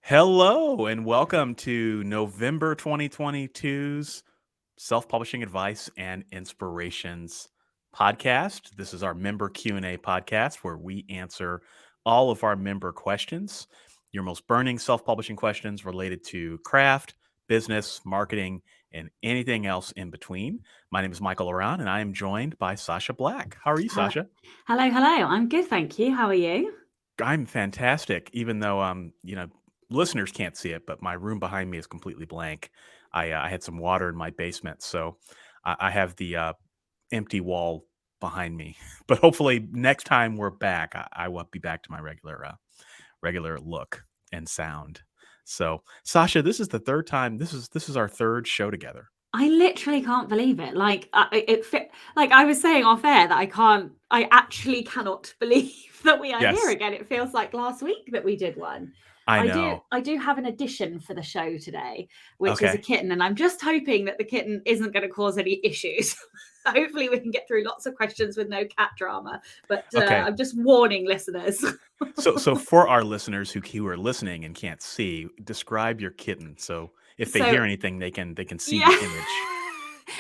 Hello and welcome to November 2022's Self-Publishing Advice and Inspirations podcast. This is our member Q&A podcast where we answer all of our member questions, your most burning self-publishing questions related to craft, business, marketing, and anything else in between. My name is Michael Ronn and I am joined by Sacha Black. How are you, Hello, Sacha? hello. I'm good, thank you. How are you? I'm fantastic, even though listeners can't see it, but my room behind me is completely blank. I had some water in my basement, so I have the empty wall behind me. But hopefully, next time we're back, I will be back to my regular look and sound. So, Sacha, this is the third time. This is our third show together. I literally can't believe it. Like I was saying off air that I actually cannot believe that we are here Yes, again. It feels like last week that we did one. I I do know. I do have an addition for the show today, which is a Okay, kitten, and I'm just hoping that the kitten isn't going to cause any issues. Hopefully we can get through lots of questions with no cat drama, but okay. I'm just warning listeners. So for our listeners who are listening and can't see, describe your kitten. So if they So hear anything, they can see yeah. the image.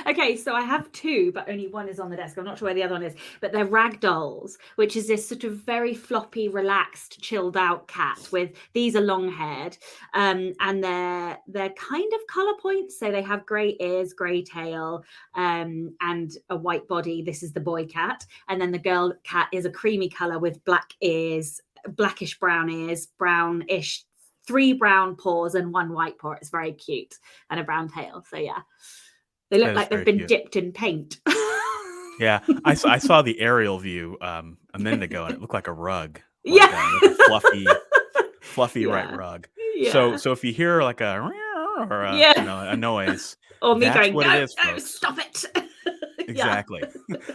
Okay, so I have two, but only one is on the desk. I'm not sure where the other one is, but they're rag dolls, which is this sort of very floppy, relaxed, chilled out cat. With these are long haired, and they're kind of color points. So they have grey ears, grey tail, and a white body. This is the boy cat, and then the girl cat is a creamy color with black ears, blackish brown ears, brownish. Three brown paws and one white paw. It's very cute, and a brown tail. So yeah. They look That is like they've very been cute. dipped in paint. Yeah, I saw the aerial view a minute ago, and it looked like a rug, Yeah. like a fluffy white Yeah. rug. So Yeah. so if you hear like a or Yeah. a noise, Or me that's going, what it no, is, no, folks. stop it. Yeah. Exactly.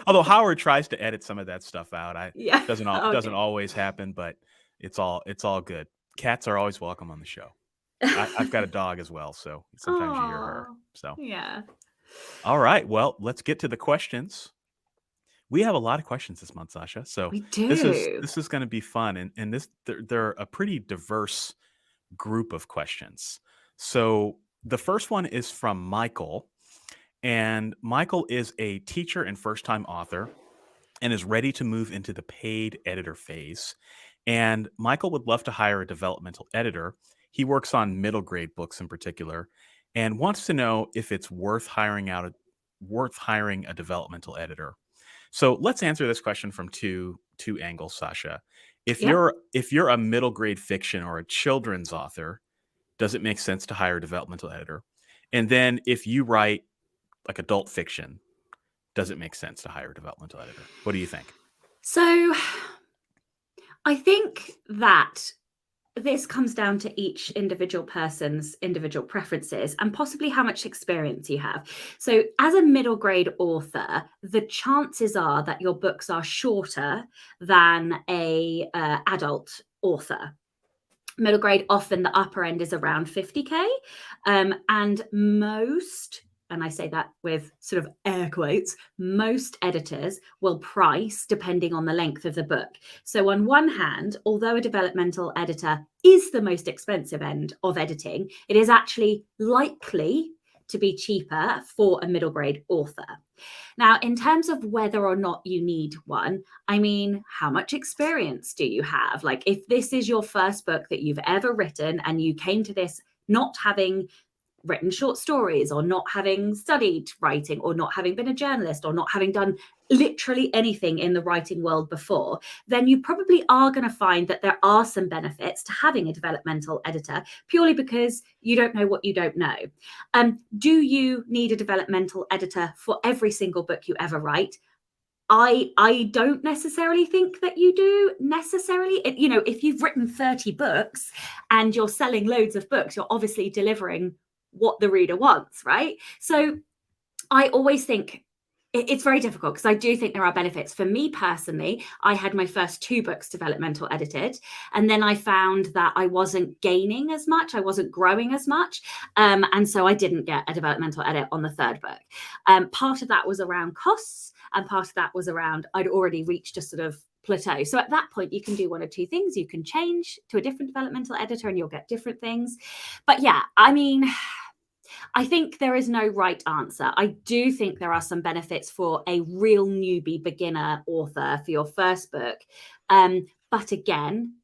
Although Howard tries to edit some of that stuff out, I Yeah. doesn't Okay. always happen, but it's all good. Cats are always welcome on the show. I've got a dog as well, so sometimes you hear her. Oh, So, yeah. all right, well, let's get to the questions. We have a lot of questions this month, Sacha. So We this is do. this is going to be fun, and they're a pretty diverse group of questions. So the first one is from Michael, and Michael is a teacher and first-time author and is ready to move into the paid editor phase. And Michael would love to hire a developmental editor. He works on middle grade books in particular and wants to know if it's worth hiring a developmental editor. So let's answer this question from two angles, Sacha. If Yep. you're a middle grade fiction or a children's author, does it make sense to hire a developmental editor? And then if you write like adult fiction, does it make sense to hire a developmental editor? What do you think? So I think that this comes down to each individual person's individual preferences and possibly how much experience you have. So, as a middle grade author, the chances are that your books are shorter than a adult author. Middle grade, often the upper end is around 50K, and most, and I say that with sort of air quotes, most editors will price depending on the length of the book. So, on one hand, although a developmental editor is the most expensive end of editing, it is actually likely to be cheaper for a middle grade author. Now, in terms of whether or not you need one, I mean, how much experience do you have? Like, if this is your first book that you've ever written and you came to this not having written short stories or not having studied writing or not having been a journalist or not having done literally anything in the writing world before, then you probably are going to find that there are some benefits to having a developmental editor purely because you don't know what you don't know. Do you need a developmental editor for every single book you ever write? I don't necessarily think that you do necessarily. If you've written 30 books and you're selling loads of books, you're obviously delivering what the reader wants, right? So I always think it's very difficult because I do think there are benefits. For me personally, I had my first two books developmental edited, and then I found that I wasn't gaining as much, I wasn't growing as much, and so I didn't get a developmental edit on the third book. Part of that was around costs, and part of that was around I'd already reached a sort of plateau. So at that point, you can do one or two things. You can change to a different developmental editor and you'll get different things. But yeah, I mean, I think there is no right answer. I do think there are some benefits for a real newbie beginner author for your first book. But again,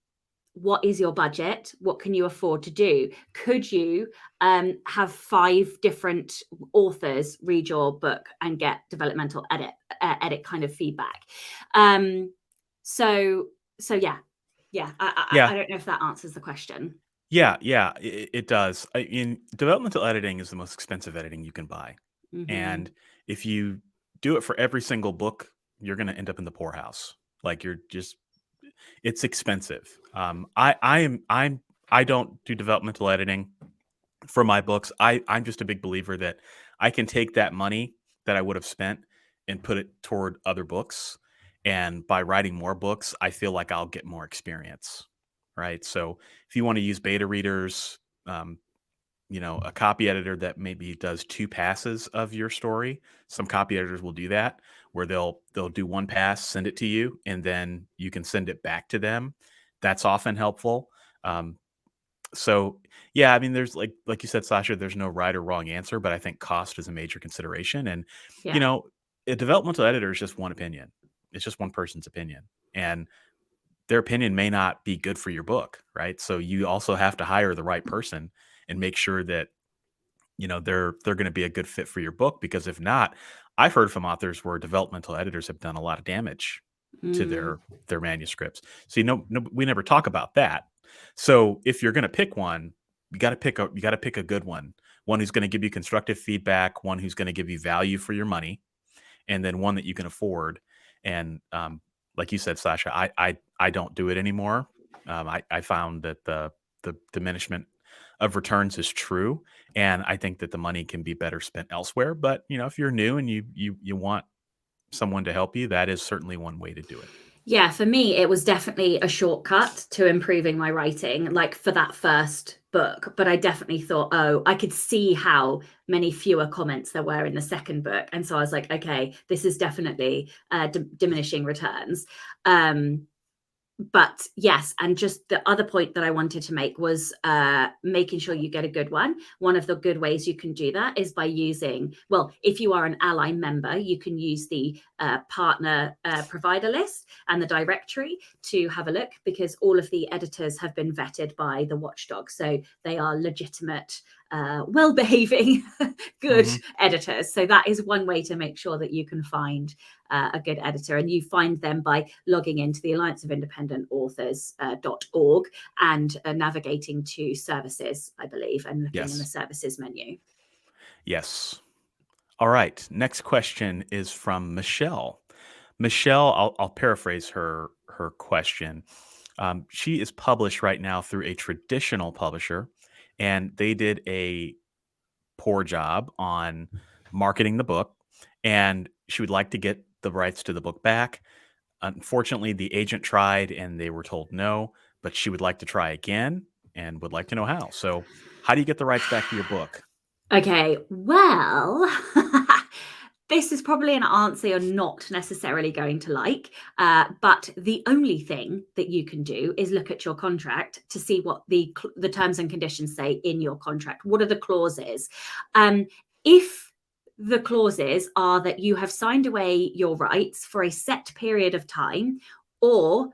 what is your budget? What can you afford to do? Could you have 5 different authors read your book and get developmental edit kind of feedback? So yeah. I don't know if that answers the question. Yeah, it does. In developmental editing is the most expensive editing you can buy. And if you do it for every single book, you're going to end up in the poorhouse. Like it's expensive. I don't do developmental editing for my books. I'm just a big believer that I can take that money that I would have spent and put it toward other books. And by writing more books, I feel like I'll get more experience. Right. So if you want to use beta readers, a copy editor that maybe does 2 passes of your story. Some copy editors will do that, where they'll do 1 pass, send it to you, and then you can send it back to them. That's often helpful. So yeah, I mean, there's like you said, Sasha, there's no right or wrong answer, but I think cost is a major consideration. And you Yeah. know, a developmental editor is just one opinion. It's just one person's opinion, and their opinion may not be good for your book, right? So you also have to hire the right person and make sure that they're going to be a good fit for your book, because if not, I've heard from authors where developmental editors have done a lot of damage to their manuscripts. So no, we never talk about that. So if you're going to pick one, you got to pick a good one who's going to give you constructive feedback, one who's going to give you value for your money, and then one that you can afford. And like you said, Sasha, I don't do it anymore. I found that the diminishment of returns is true, and I think that the money can be better spent elsewhere. But if you're new and you want someone to help you, that is certainly one way to do it. Yeah, for me, it was definitely a shortcut to improving my writing, like for that first book. But I definitely thought, oh, I could see how many fewer comments there were in the second book. And so I was like, okay, this is definitely diminishing returns. But yes, and just the other point that I wanted to make was making sure you get a good one. One of the good ways you can do that is by using, well, if you are an AskALLi member, you can use the partner provider list and the directory to have a look, because all of the editors have been vetted by the watchdog. So they are legitimate, well-behaving, good editors. So that is one way to make sure that you can find a good editor, and you find them by logging into the Alliance of Independent Authors.org and navigating to services, I believe, and looking in the services menu. Yes. All right. Next question is from Michelle. Michelle, I'll paraphrase her question. She is published right now through a traditional publisher, and they did a poor job on marketing the book, and she would like to get the rights to the book back. Unfortunately, the agent tried and they were told no, but she would like to try again and would like to know how. So how do you get the rights back to your book? Okay, well, this is probably an answer you're not necessarily going to like, but the only thing that you can do is look at your contract to see what the terms and conditions say in your contract. What are the clauses? If the clauses are that you have signed away your rights for a set period of time, or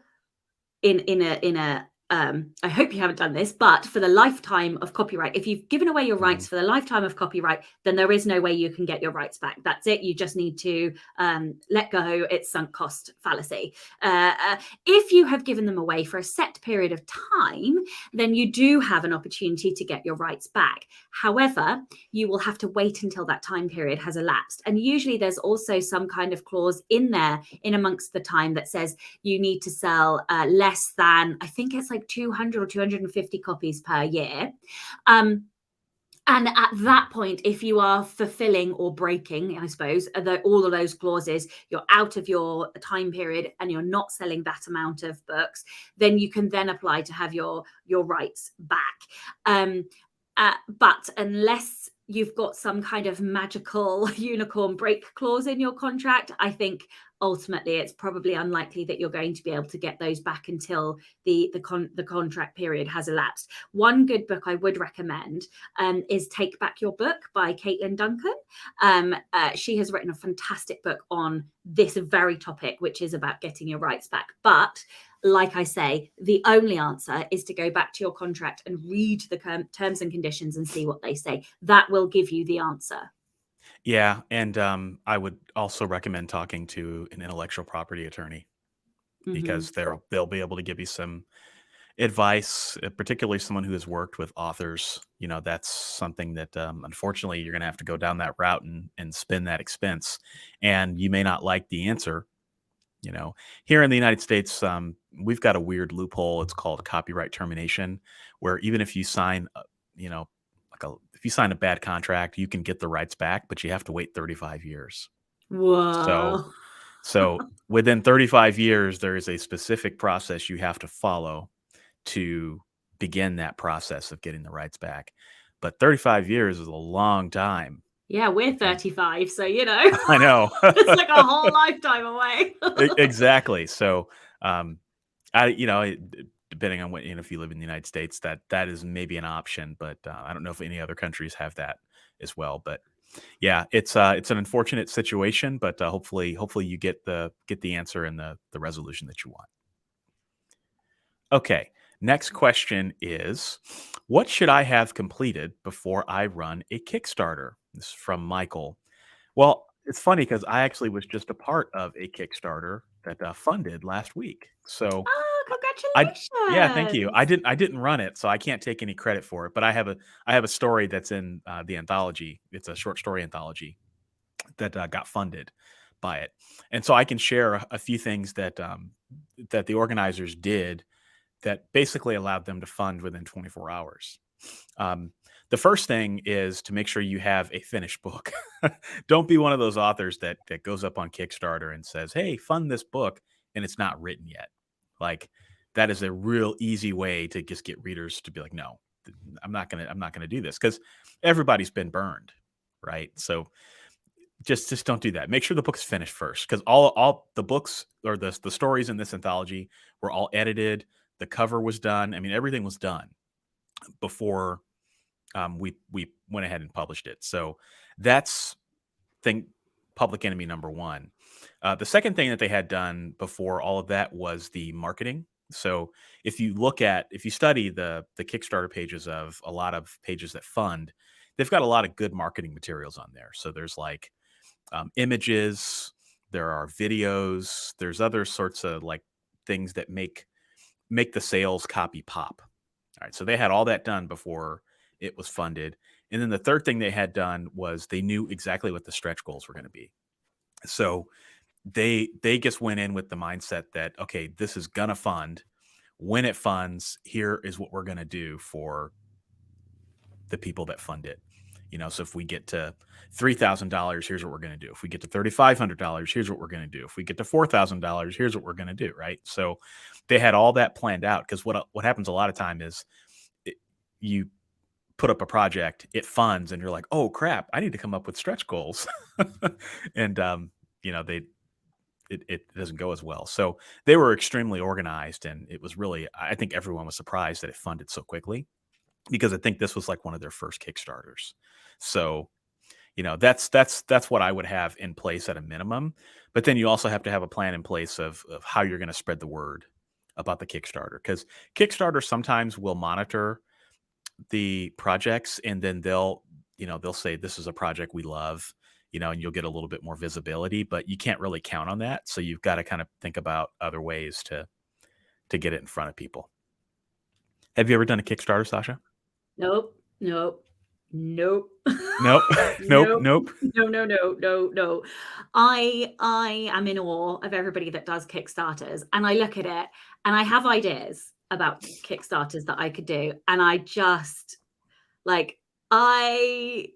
in a I hope you haven't done this, but for the lifetime of copyright, if you've given away your rights for the lifetime of copyright, then there is no way you can get your rights back. That's it. You just need to let go. It's sunk cost fallacy. If you have given them away for a set period of time, then you do have an opportunity to get your rights back. However, you will have to wait until that time period has elapsed. And usually there's also some kind of clause in there in amongst the time that says you need to sell less than, I think it's like 200 or 250 copies per year. And at that point, if you are fulfilling or breaking, I suppose, all of those clauses, you're out of your time period and you're not selling that amount of books, then you can then apply to have your rights back. But unless you've got some kind of magical unicorn break clause in your contract, I think ultimately it's probably unlikely that you're going to be able to get those back until the contract period has elapsed. One good book I would recommend is Take Back Your Book by Caitlin Duncan. She has written a fantastic book on this very topic, which is about getting your rights back. But like I say, the only answer is to go back to your contract and read the terms and conditions and see what they say. That will give you the answer. Yeah, and I would also recommend talking to an intellectual property attorney because they'll be able to give you some advice, particularly someone who has worked with authors. You know, that's something that unfortunately you're going to have to go down that route and spend that expense, and you may not like the answer. You know, here in the United States, we've got a weird loophole. It's called copyright termination, where even if you sign, you know, if you sign a bad contract, you can get the rights back, but you have to wait 35 years. So, Whoa. so within 35 years, there is a specific process you have to follow to begin that process of getting the rights back. But 35 years is a long time. Yeah, we're And 35, so you know, I know. it's like a whole lifetime away. Exactly. So, you know, depending on what, you know, if you live in the United States, that is maybe an option, but I don't know if any other countries have that as well. But yeah, it's an unfortunate situation, but hopefully you get the answer and the resolution that you want. Okay. Next question is, what should I have completed before I run a Kickstarter? This is from Michael. Well, it's funny because I actually was just a part of a Kickstarter that funded last week. So Oh, I yeah, thank you. congratulations. I didn't run it, so I can't take any credit for it. But I have a story that's in the anthology. It's a short story anthology that got funded by it, and so I can share a few things that that the organizers did that basically allowed them to fund within 24 hours. Um, the first thing is to make sure you have a finished book. Don't be one of those authors that goes up on Kickstarter and says, "Hey, fund this book," and it's not written yet. Like that is a real easy way to just get readers to be like, "No, I'm not gonna do this," because everybody's been burned, right? So just don't do that. Make sure the book's finished first, because all the books or the stories in this anthology were all edited. The cover was done. I mean, everything was done before we went ahead and published it. So that's thing public enemy number one. The second thing that they had done before all of that was the marketing. So if you study the Kickstarter pages of a lot of pages that fund, they've got a lot of good marketing materials on there. So there's like images, there are videos, there's other sorts of like things that make the sales copy pop. All right, so they had all that done before it was funded. And then the third thing they had done was they knew exactly what the stretch goals were going to be. So they just went in with the mindset that, okay, this is gonna fund. When it funds, here is what we're gonna do for the people that fund it. You know, so if we get to $3,000, here's what we're going to do. If we get to $3,500, here's what we're going to do. If we get to $4,000, here's what we're going to do. Right. So they had all that planned out, because what happens a lot of time is you put up a project, it funds, and you're like, oh crap, I need to come up with stretch goals. And you know, it doesn't go as well. So they were extremely organized, and it was really, I think everyone was surprised that it funded so quickly, because I think this was like one of their first Kickstarters. So, you know, that's what I would have in place at a minimum. But then you also have to have a plan in place of how you're going to spread the word about the Kickstarter, because Kickstarter sometimes will monitor the projects, and then they'll say, this is a project we love, you know, and you'll get a little bit more visibility, but you can't really count on that. So you've got to kind of think about other ways to get it in front of people. Have you ever done a Kickstarter, Sasha? Nope. Nope. Nope. Nope. Nope. Nope. Nope. No. I am in awe of everybody that does Kickstarters, and I look at it and I have ideas about Kickstarters that I could do, and I just like it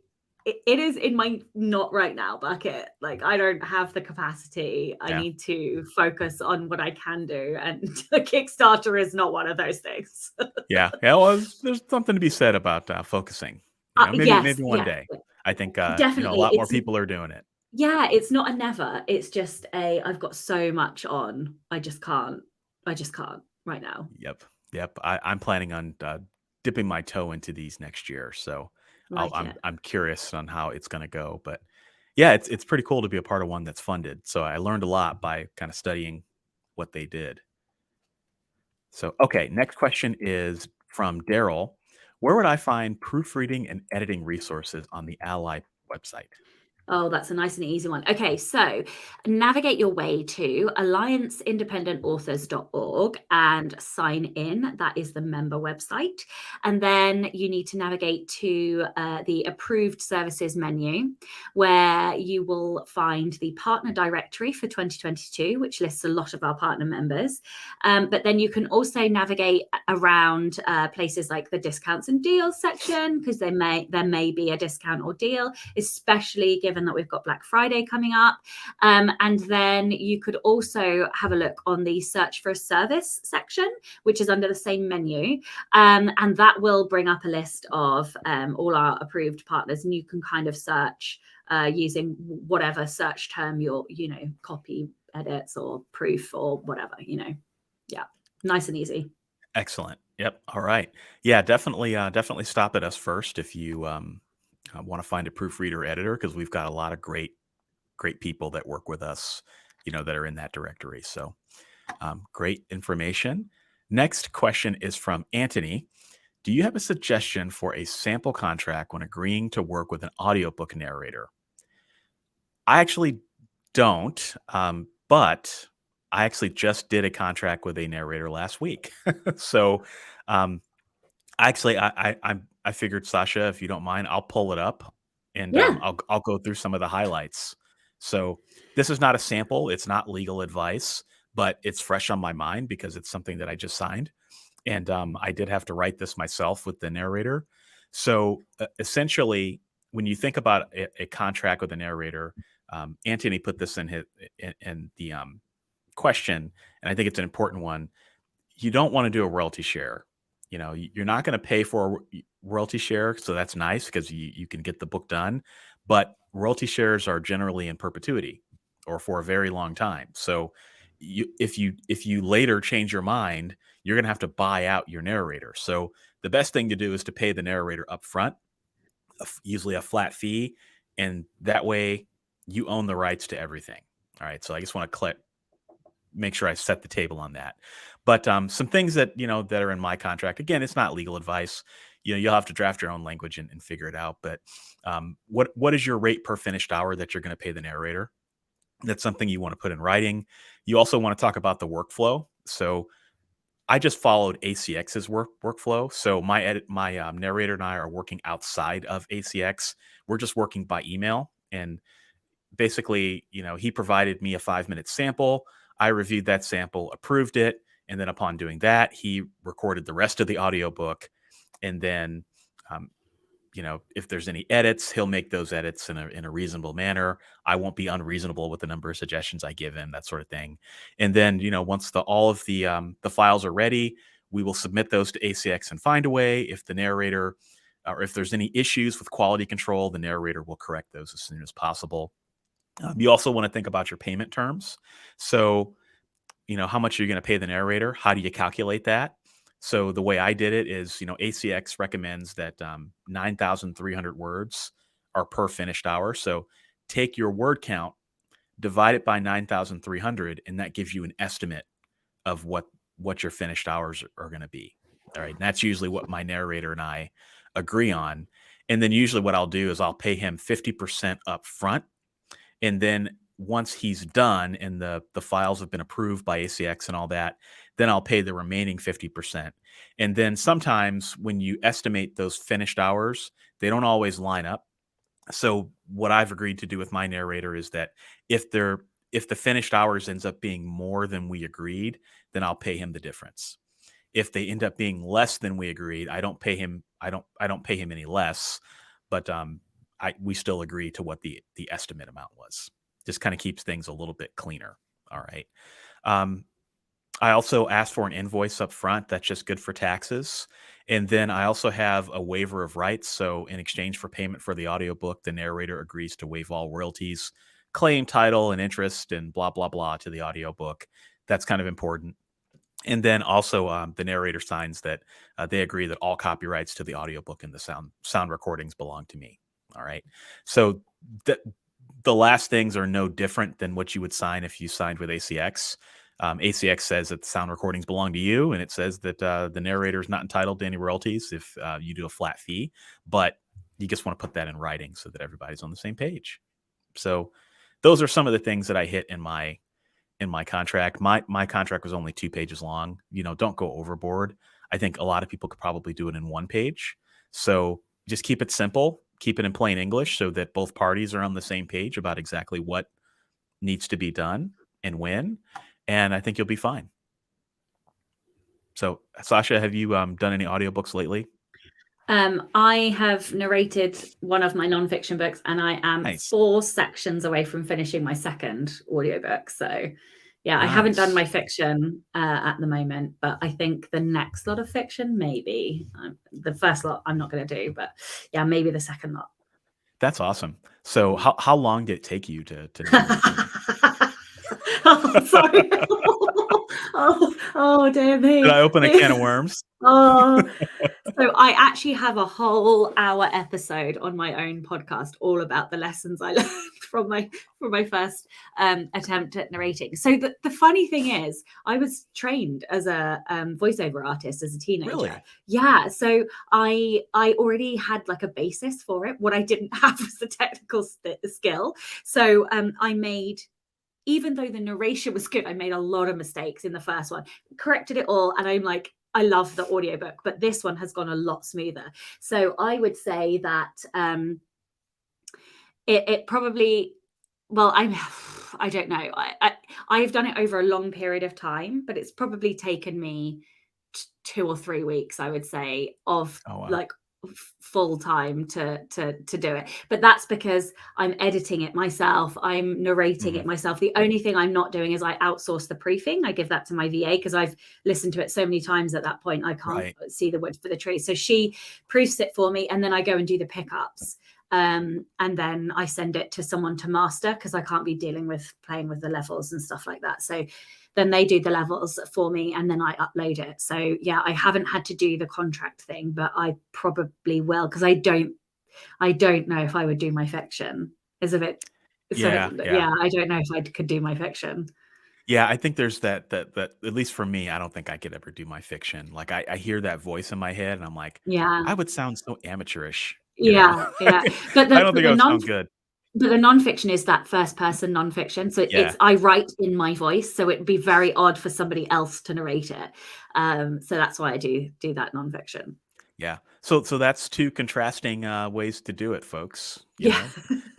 is in my not right now bucket. Like I don't have the capacity. I Yeah. need to focus on what I can do, and Kickstarter is not one of those things. Yeah. Yeah. Well, there's something to be said about focusing. You know, Yes, maybe one yeah. day. I think a Definitely. lot more people are doing it. Yeah, it's not a never. It's just I've got so much on. I just can't right now. Yep. Yep. I'm planning on dipping my toe into these next year. So Like it. I'm curious on how it's going to go. But yeah, it's pretty cool to be a part of one that's funded. So I learned a lot by kind of studying what they did. So, okay, next question is from Daryl. Where would I find proofreading and editing resources on the Ally website? Oh, that's a nice and easy one. Okay, so navigate your way to allianceindependentauthors.org and sign in. That is the member website. And then you need to navigate to the approved services menu, where you will find the partner directory for 2022, which lists a lot of our partner members. But then you can also navigate around places like the discounts and deals section, because there may be a discount or deal, especially given that we've got Black Friday coming up. And then you could also have a look on the search for a service section, which is under the same menu. And that will bring up a list of all our approved partners, and you can kind of search using whatever search term you're, copy edits or proof or whatever, Yeah, nice and easy. Excellent. Yep. All right. Yeah, definitely stop at us first if you want to find a proofreader editor, because we've got a lot of great people that work with us, that are in that directory. So great information. Next question is from Anthony. Do you have a suggestion for a sample contract when agreeing to work with an audiobook narrator? I actually don't, but I actually just did a contract with a narrator last week. So, um, actually, I figured, Sasha, if you don't mind, I'll pull it up and Yeah. I'll go through some of the highlights. So this is not a sample; it's not legal advice, but it's fresh on my mind because it's something that I just signed, and I did have to write this myself with the narrator. So essentially, when you think about a contract with a narrator, Anthony put this in the question, and I think it's an important one. You don't want to do a royalty share. You're not going to pay for a royalty share, so that's nice because you can get the book done. But royalty shares are generally in perpetuity or for a very long time. So if you later change your mind, you're going to have to buy out your narrator. So the best thing to do is to pay the narrator up front, usually a flat fee, and that way you own the rights to everything. All right. So I just want to make sure I set the table on that. But some things that that are in my contract. Again, it's not legal advice. You'll have to draft your own language and figure it out. But what is your rate per finished hour that you're going to pay the narrator? That's something you want to put in writing. You also want to talk about the workflow. So I just followed ACX's workflow. So my narrator and I are working outside of ACX. We're just working by email, and basically, he provided me a 5-minute sample. I reviewed that sample, approved it, and then upon doing that, he recorded the rest of the audiobook. And then, um, if there's any edits, he'll make those edits in a reasonable manner. I won't be unreasonable with the number of suggestions I give him, that sort of thing. And then, once all of the files are ready, we will submit those to ACX and Findaway. If the narrator or if there's any issues with quality control, the narrator will correct those as soon as possible. You also want to think about your payment terms. So, how much you're going to pay the narrator. How do you calculate that? So the way I did it is, ACX recommends that 9,300 words are per finished hour. So take your word count, divide it by 9,300, and that gives you an estimate of what your finished hours are going to be. All right, and that's usually what my narrator and I agree on. And then usually what I'll do is I'll pay him 50% up front, and then once he's done and the files have been approved by ACX and all that, then I'll pay the remaining 50%. And then sometimes when you estimate those finished hours, they don't always line up. So what I've agreed to do with my narrator is that if the finished hours ends up being more than we agreed, then I'll pay him the difference. If they end up being less than we agreed, I don't pay him any less, but we still agree to what the estimate amount was. Just kind of keeps things a little bit cleaner. All right. Um, I also asked for an invoice up front. That's just good for taxes. And then I also have a waiver of rights. So in exchange for payment for the audiobook, the narrator agrees to waive all royalties, claim title and interest, and blah, blah, blah to the audiobook. That's kind of important. And then also the narrator signs that they agree that all copyrights to the audiobook and the sound recordings belong to me. All right. So the last things are no different than what you would sign if you signed with ACX. ACX says that the sound recordings belong to you, and it says that the narrator is not entitled to any royalties if you do a flat fee. But you just want to put that in writing so that everybody's on the same page. So those are some of the things that I hit in my contract. My contract was only 2 pages long. Don't go overboard. I think a lot of people could probably do it in 1 page. So just keep it simple, keep it in plain English so that both parties are on the same page about exactly what needs to be done and when. And I think you'll be fine. So, Sacha, have you done any audiobooks lately? I have narrated one of my nonfiction books, and I am Nice. 4 sections away from finishing my second audiobook. So, yeah, I haven't done Nice. my fiction at the moment, but I think the next lot of fiction, maybe. The first lot I'm not going to do, but yeah, maybe the second lot. That's awesome. So, how long did it take you to narrate them? Oh, sorry. Oh, dear me. Did I open a can of worms? Oh, so I actually have a whole hour episode on my own podcast all about the lessons I learned from my first attempt at narrating. So the funny thing is, I was trained as a voiceover artist as a teenager. Really? Yeah. So I already had like a basis for it. What I didn't have was the technical skill. So I made, even though the narration was good, I made a lot of mistakes in the first one, corrected it all. And I'm like, I love the audiobook, but this one has gone a lot smoother. So I would say that it probably, well, I don't know. I've done it over a long period of time, but it's probably taken me 2 or 3 weeks, I would say, of like full time to do it. But that's because I'm editing it myself, I'm narrating it myself. The only thing I'm not doing is I outsource the proofing. I give that to my VA because I've listened to it so many times at that point I can't see the wood for the tree. So she proofs it for me, and then I go and do the pickups. And then I send it to someone to master because I can't be playing with the levels and stuff like that. So then they do the levels for me, and then I upload it. So yeah, I haven't had to do the contract thing, but I probably will, because I don't know if I would do my fiction. Is a bit Yeah. I don't know if I could do my fiction. Yeah, I think there's that at least for me, I don't think I could ever do my fiction. Like I hear that voice in my head and I'm like, Yeah. I would sound so amateurish. Yeah. But I don't think I would sound good. But the nonfiction is that first person nonfiction. So I write in my voice. So it'd be very odd for somebody else to narrate it. So that's why I do that nonfiction. Yeah. So that's 2 contrasting ways to do it, folks. You know?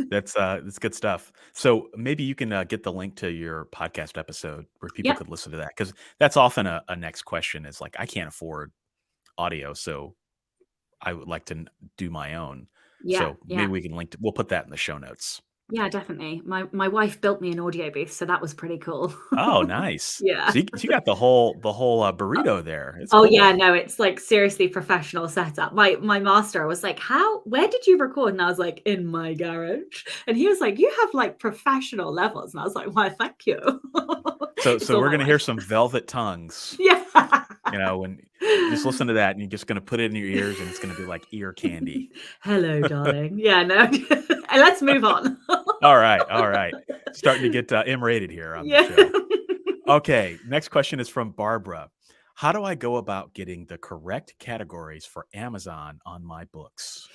That's good stuff. So maybe you can get the link to your podcast episode where people could listen to that, because that's often a next question is like, I can't afford audio, so I would like to do my own. So maybe we can we'll put that in the show notes. Yeah, definitely. My wife built me an audio booth, so that was pretty cool. Oh, nice. Yeah. So you got the whole burrito there. It's Oh cool. yeah, no, it's like seriously professional setup. My master was like, where did you record? And I was like, in my garage. And he was like, you have like professional levels. And I was like, why, thank you. So we're gonna hear some velvet tongues. Yeah. When you just listen to that and you're just gonna put it in your ears and it's gonna be like ear candy. Hello, darling. Yeah, no. Let's move on. All right. Starting to get M-rated here on the show. Okay, next question is from Barbara. How do I go about getting the correct categories for Amazon on my books?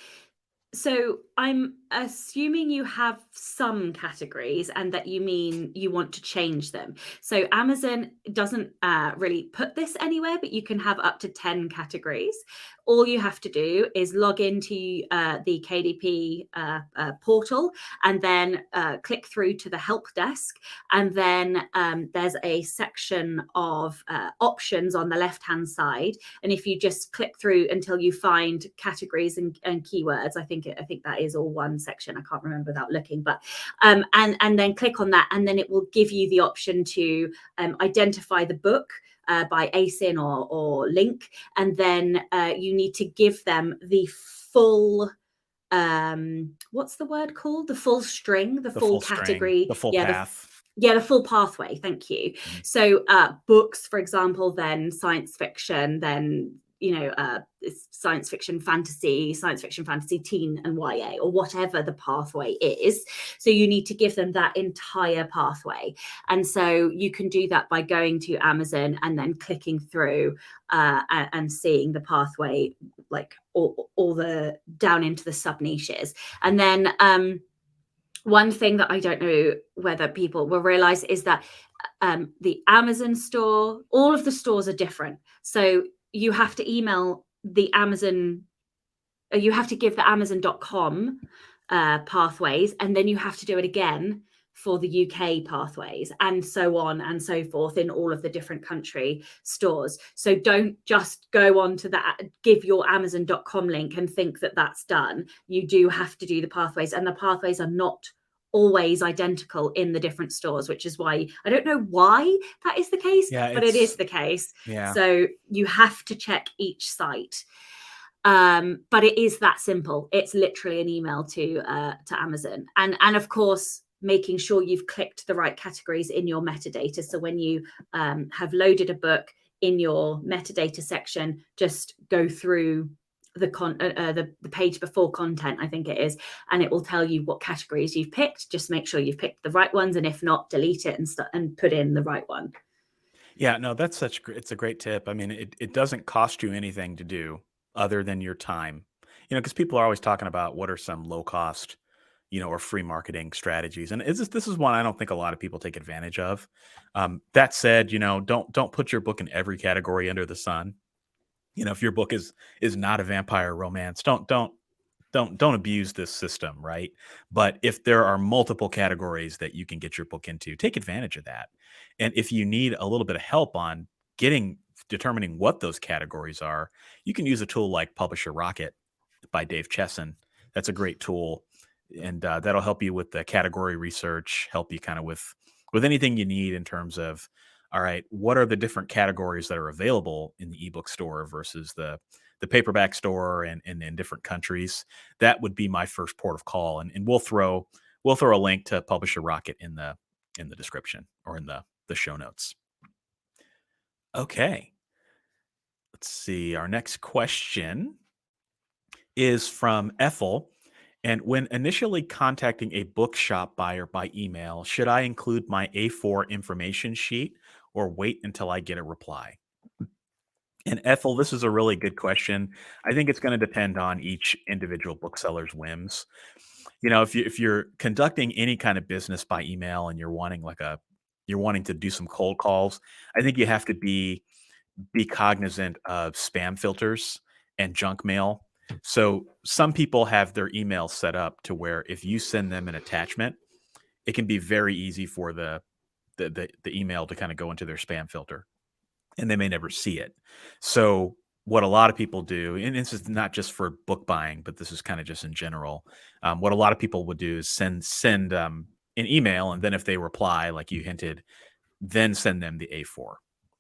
So I'm assuming you have some categories and that you mean you want to change them. So Amazon doesn't really put this anywhere, but you can have up to 10 categories. All you have to do is log into the KDP portal, and then click through to the help desk. And then there's a section of options on the left-hand side. And if you just click through until you find categories and keywords, I think that is all one section. I can't remember without looking, but and then click on that, and then it will give you the option to identify the book by ASIN or link, and then you need to give them the full what's the word called, the full string, the full category, the full yeah, path. the full pathway. Thank you. Mm-hmm. So books, for example, then science fiction, then science fiction fantasy teen, and YA, or whatever the pathway is. So you need to give them that entire pathway. And so you can do that by going to Amazon and then clicking through and seeing the pathway, like all the down into the sub niches. And then one thing that I don't know whether people will realize is that the Amazon store, all of the stores are different. So you have to email the Amazon, you have to give the Amazon.com pathways, and then you have to do it again for the UK pathways, and so on and so forth in all of the different country stores. So don't just go on to that, give your Amazon.com link and think that that's done. You do have to do the pathways, and the pathways are not always identical in the different stores, which is why I don't know why that is the case, but it is the case. Yeah. So you have to check each site. But it is that simple. It's literally an email to Amazon, and of course making sure you've clicked the right categories in your metadata. So when you have loaded a book, in your metadata section, just go through the page before content, I think it is, and it will tell you what categories you've picked. Just make sure you've picked the right ones, and if not, delete it and put in the right one. Yeah, no, it's a great tip. I mean, it doesn't cost you anything to do other than your time. Because people are always talking about what are some low cost, or free marketing strategies. And this is one I don't think a lot of people take advantage of. That said, don't put your book in every category under the sun. If your book is not a vampire romance, don't abuse this system, right? But if there are multiple categories that you can get your book into, take advantage of that. And if you need a little bit of help on determining what those categories are, you can use a tool like Publisher Rocket by Dave Chesson. That's a great tool, and that'll help you with the category research, help you kind of with anything you need in terms of, all right, what are the different categories that are available in the ebook store versus the paperback store and in different countries. That would be my first port of call, and we'll throw a link to Publisher Rocket in the description or in the show notes. Okay, let's see. Our next question is from Ethel. And when initially contacting a bookshop buyer by email, should I include my A4 information sheet or wait until I get a reply? And Ethel, this is a really good question. I think it's going to depend on each individual bookseller's whims. If you're conducting any kind of business by email and you're wanting to do some cold calls, I think you have to be cognizant of spam filters and junk mail. So some people have their email set up to where if you send them an attachment, it can be very easy for the email to kind of go into their spam filter, and they may never see it. So what a lot of people do, and this is not just for book buying, but this is kind of just in general, what a lot of people would do is send an email, and then if they reply, like you hinted, then send them the A4.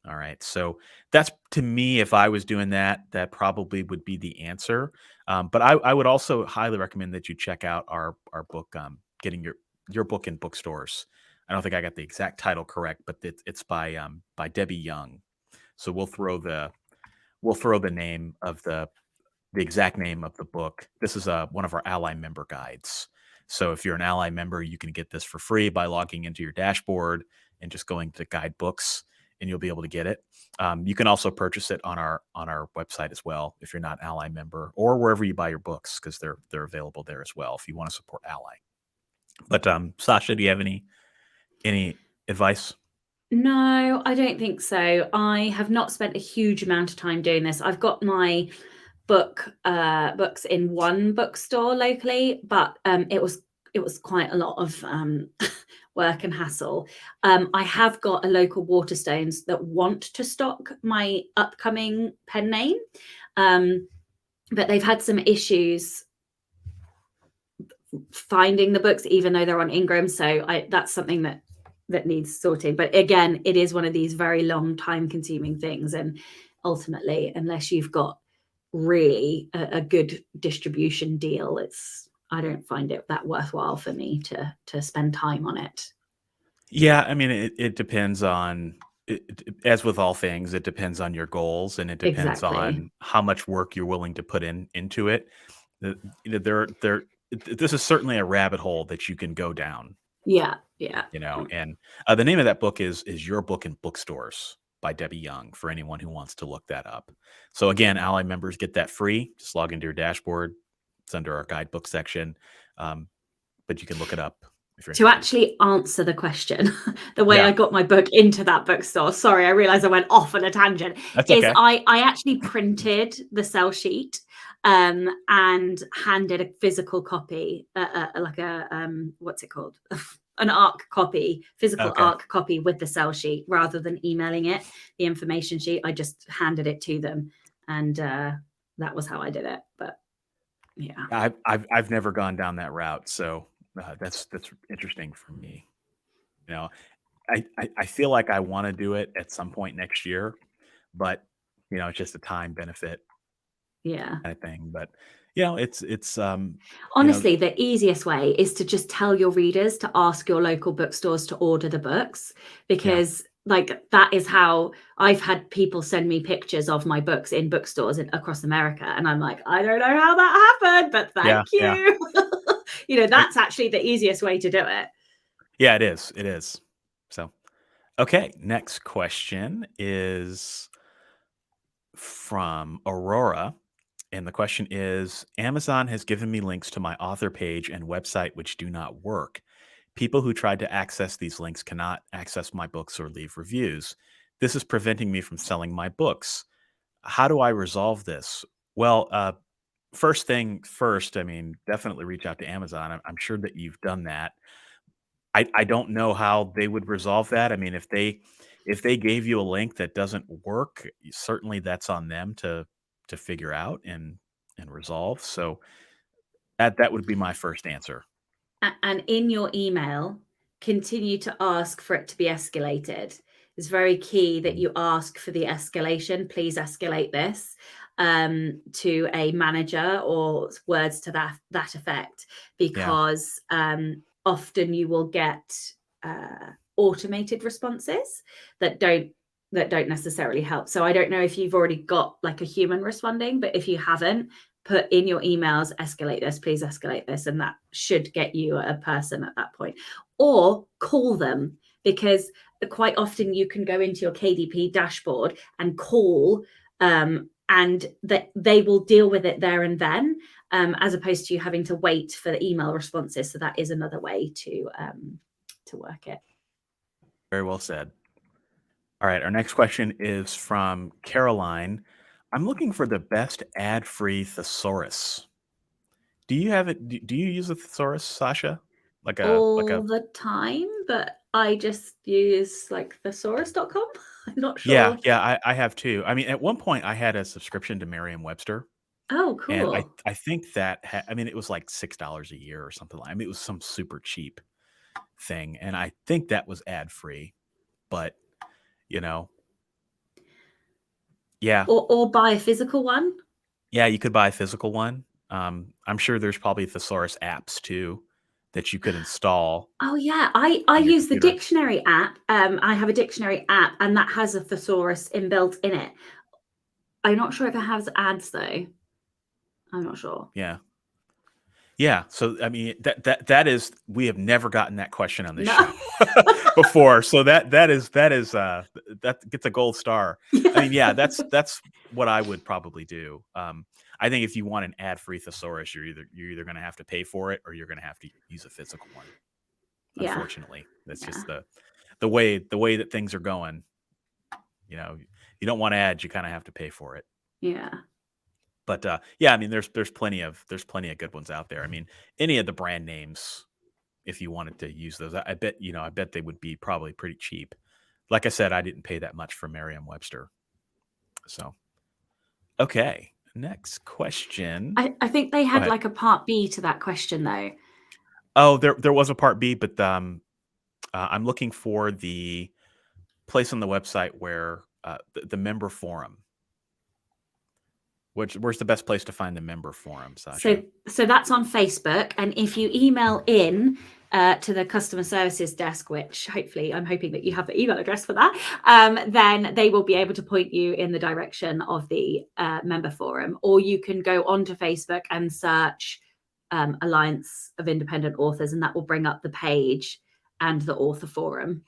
All right. So that's, to me, if I was doing that, that probably would be the answer. But I would also highly recommend that you check out our book, getting your book in bookstores. I don't think I got the exact title correct, but it's by Debbie Young. So we'll throw the name of the exact name of the book. This is one of our AskALLi member guides. So if you're an AskALLi member, you can get this for free by logging into your dashboard and just going to guide books, and you'll be able to get it. You can also purchase it on our website as well if you're not an AskALLi member, or wherever you buy your books, because they're available there as well if you want to support AskALLi. But Sacha, do you have any advice? No, I don't think so. I have not spent a huge amount of time doing this. I've got my books in one bookstore locally, but it was quite a lot of work and hassle. I have got a local Waterstones that want to stock my upcoming pen name, but they've had some issues finding the books, even though they're on Ingram. So that's something that that needs sorting. But again, it is one of these very long, time-consuming things, and ultimately, unless you've got really a good distribution deal, I don't find it that worthwhile for me to spend time on it. Yeah, I mean, it depends on as with all things, it depends on your goals, and it depends Exactly. on how much work you're willing to put into it. There this is certainly a rabbit hole that you can go down, Yeah, yeah. and the name of that book is Your Book in Bookstores by Debbie Young, for anyone who wants to look that up. So again, Ally members get that free. Just log into your dashboard. It's under our guidebook section, um, but you can look it up if you're To interested. actually answer the question, the way Yeah, I got my book into that bookstore, sorry, I realized I went off on a tangent, that's is okay. I actually printed the sell sheet, and handed a physical copy, like a, what's it called? An ARC copy, physical Okay. ARC copy with the sell sheet, rather than emailing it, the information sheet. I just handed it to them, and that was how I did it. But yeah. I've never gone down that route, so that's interesting for me. You know, I feel like I want to do it at some point next year, but it's just a time benefit Yeah. kind of thing. But it's Honestly, the easiest way is to just tell your readers to ask your local bookstores to order the books, yeah, because like that is how I've had people send me pictures of my books in bookstores across America, and I'm like, I don't know how that happened, but yeah, thank yeah, you. I, That's actually the easiest way to do it. yeah. It is. So okay, next question is from Aurora. And the question is, Amazon has given me links to my author page and website which do not work. People who tried to access these links cannot access my books or leave reviews. This is preventing me from selling my books. How do I resolve this? Well, first thing first, I mean, definitely reach out to Amazon. I'm sure that you've done that. I don't know how they would resolve that. I mean, if they gave you a link that doesn't work, certainly that's on them to figure out and resolve. So that would be my first answer. And in your email, continue to ask for it to be escalated. It's very key that Mm. you ask for the escalation. Please escalate this, to a manager, or words to that effect, Yeah. because often you will get automated responses that don't necessarily help. So I don't know if you've already got like a human responding, but if you haven't, put in your emails, escalate this, please escalate this, and that should get you a person at that point. Or call them, because quite often you can go into your KDP dashboard and call, and that they will deal with it there and then, as opposed to you having to wait for the email responses. So that is another way to work it. Very well said. All right. Our next question is from Caroline. I'm looking for the best ad-free thesaurus. Do you have it? Do you use a thesaurus, Sasha? Like a All the time, but I just use like thesaurus.com. I'm not yeah, sure. yeah, I have too. I mean, at one point I had a subscription to Merriam-Webster, Oh, and I cool. I think that I mean, it was like $6 a year or something I mean, it was some super cheap thing, and I think that was ad-free, but, you know yeah. Or buy a physical one. Yeah, you could buy a physical one. I'm sure there's probably thesaurus apps too that you could install Oh yeah, I on your use the computer. dictionary app. I have a dictionary app, and that has a thesaurus inbuilt in it. I'm not sure if it has ads though. I'm not sure. Yeah. Yeah, so, I mean, that is we have never gotten that question on this No. show before, so that gets a gold star. I Yeah. mean, yeah, that's what I would probably do. I think if you want an ad-free thesaurus, you're either gonna have to pay for it or you're gonna have to use a physical one, Yeah. unfortunately. That's Yeah. just the way that things are going, you know, you don't want ads, you kinda have to pay for it. Yeah. But, yeah, I mean, there's plenty of good ones out there. I mean, any of the brand names, if you wanted to use those, I bet they would be probably pretty cheap. Like I said, I didn't pay that much for Merriam-Webster. So, okay, next question. I think they Go had ahead. like a part B to that question though. Oh, there was a part B, but, I'm looking for the place on the website where the member forum. Where's the best place to find the member forum, Sacha? So that's on Facebook, and if you email in to the customer services desk, which hopefully I'm hoping that you have the email address for that, then they will be able to point you in the direction of the member forum, or you can go onto Facebook and search Alliance of Independent Authors, and that will bring up the page and the author forum.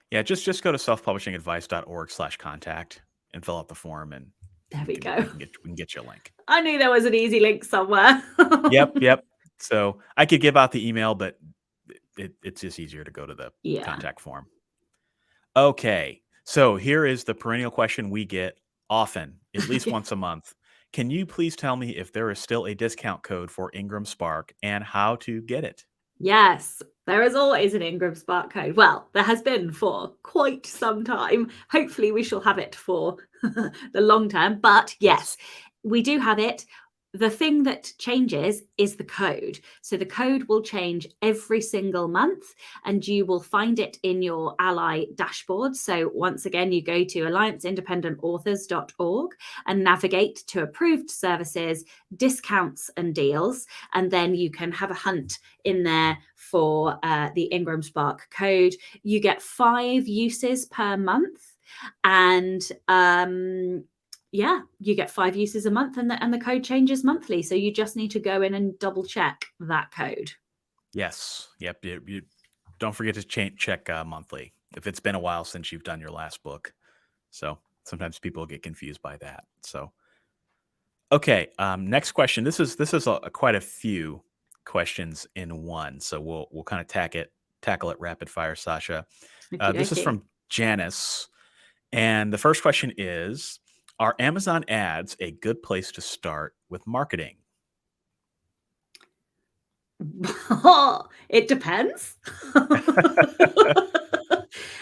Yeah, just go to selfpublishingadvice.org/contact and fill out the form, and There we go. we can get you a link. I knew there was an easy link somewhere. Yep. So I could give out the email, but it's just easier to go to the contact form. Okay, so here is the perennial question we get often, at least once a month. Can you please tell me if there is still a discount code for Ingram Spark and how to get it? Yes, there is always an Ingram Spark code. Well, there has been for quite some time. Hopefully we shall have it for the long term, but yes, we do have it. The thing that changes is the code. So the code will change every single month, and you will find it in your AskALLi dashboard. So once again, you go to allianceindependentauthors.org and navigate to approved services, discounts and deals, and then you can have a hunt in there for the Ingram Spark code. You get 5 uses per month, and yeah, you get 5 uses a month, and the code changes monthly. So you just need to go in and double check that code. Yes. Yep. You don't forget to check monthly if it's been a while since you've done your last book. So sometimes people get confused by that. So, okay. Next question. This is quite a few questions in one. So we'll kind of tackle it rapid fire, Sacha. This is from Janice. And the first question is, are Amazon ads a good place to start with marketing? It depends.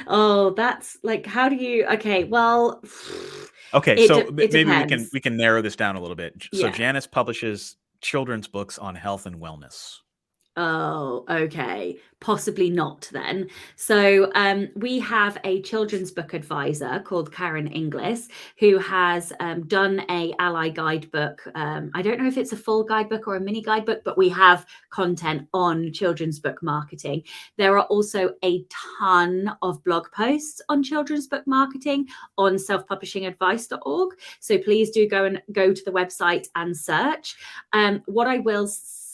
Oh, that's like, how do you, okay, well, okay, so maybe depends. we can narrow this down a little bit. So Yeah. Janice publishes children's books on health and wellness. Oh, okay. Possibly not then. So we have a children's book advisor called Karen Inglis, who has done a AskALLi guidebook. I don't know if it's a full guidebook or a mini guidebook, but we have content on children's book marketing. There are also a ton of blog posts on children's book marketing on selfpublishingadvice.org. So please do go to the website and search. What I will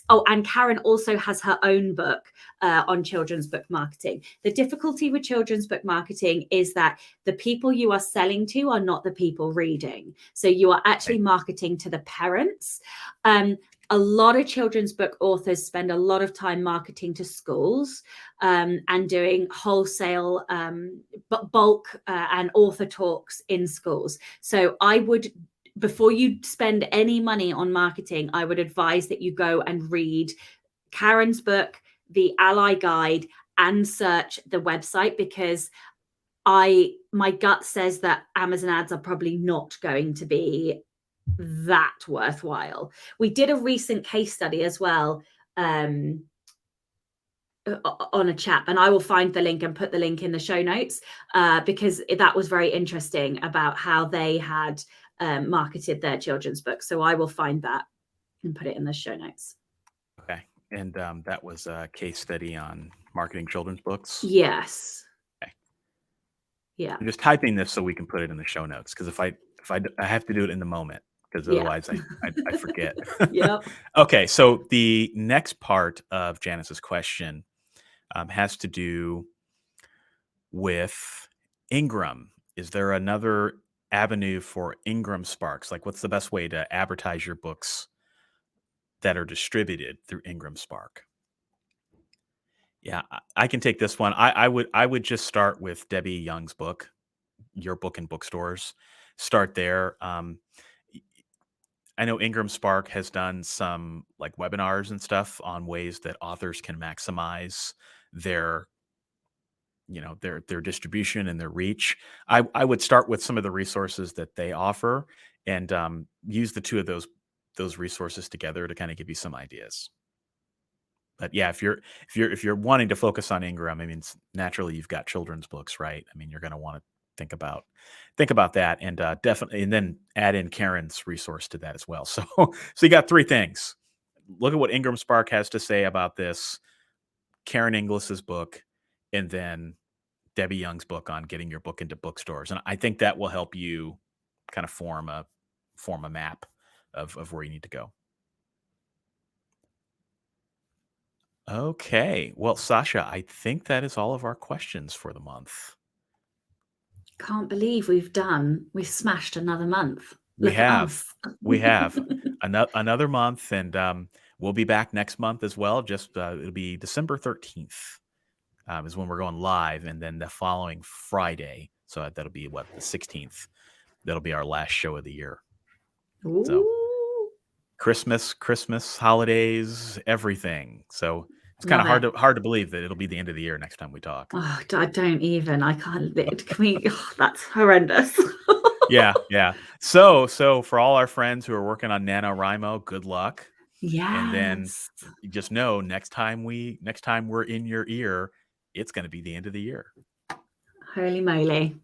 Oh, and Karen also has her own book on children's book marketing. The difficulty with children's book marketing is that the people you are selling to are not the people reading. So you are actually marketing to the parents. A lot of children's book authors spend a lot of time marketing to schools and doing wholesale bulk and author talks in schools. So I would, before you spend any money on marketing, I would advise that you go and read Karen's book, the AskALLi Guide, and search the website, because my gut says that Amazon ads are probably not going to be that worthwhile. We did a recent case study as well on a chap, and I will find the link and put the link in the show notes because that was very interesting about how they had marketed their children's book. So I will find that and put it in the show notes. Okay. And that was a case study on marketing children's books? Yes. Okay. Yeah. I'm just typing this so we can put it in the show notes, because if I have to do it in the moment, because otherwise I forget. Yep. Okay. So the next part of Janice's question has to do with Ingram. Is there another avenue for Ingram Sparks? Like, what's the best way to advertise your books that are distributed through Ingram Spark? Yeah, I can take this one. I would just start with Debbie Young's book, Your Book in Bookstores. Start there. I know Ingram Spark has done some like webinars and stuff on ways that authors can maximize their their distribution and their reach. I would start with some of the resources that they offer and use the two of those resources together to kind of give you some ideas. But yeah, if you're wanting to focus on Ingram, I mean, naturally you've got children's books, right? I mean, you're going to want to think about that, and definitely, and then add in Karen's resource to that as well. So you got three things. Look at what Ingram Spark has to say about this, Karen Inglis's book, and then Debbie Young's book on getting your book into bookstores. And I think that will help you kind of form a map of where you need to go. Okay. Well, Sacha, I think that is all of our questions for the month. Can't believe we've smashed another month. We Look at have. us. We have. Another month, and we'll be back next month as well. Just it'll be December 13th is when we're going live, and then the following Friday, so that'll be the 16th. That'll be our last show of the year. Ooh. So Christmas, holidays, everything. So it's kind of hard to believe that it'll be the end of the year next time we talk. Oh, I don't even. I can't. Can we? Oh, that's horrendous. Yeah. So for all our friends who are working on NaNoWriMo, good luck. Yes. And then just know next time we're in your ear, it's going to be the end of the year. Holy moly.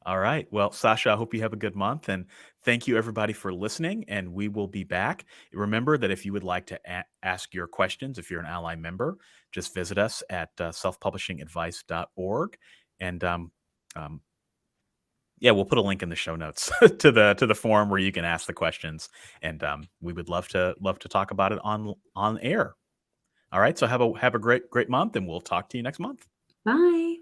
All right. Well, Sacha, I hope you have a good month, and thank you everybody for listening, and we will be back. Remember that if you would like to ask your questions, if you're an AskALLi member, just visit us at selfpublishingadvice.org, and we'll put a link in the show notes to the forum where you can ask the questions, and we would love to talk about it on air. All right. So have a great month, and we'll talk to you next month. Bye.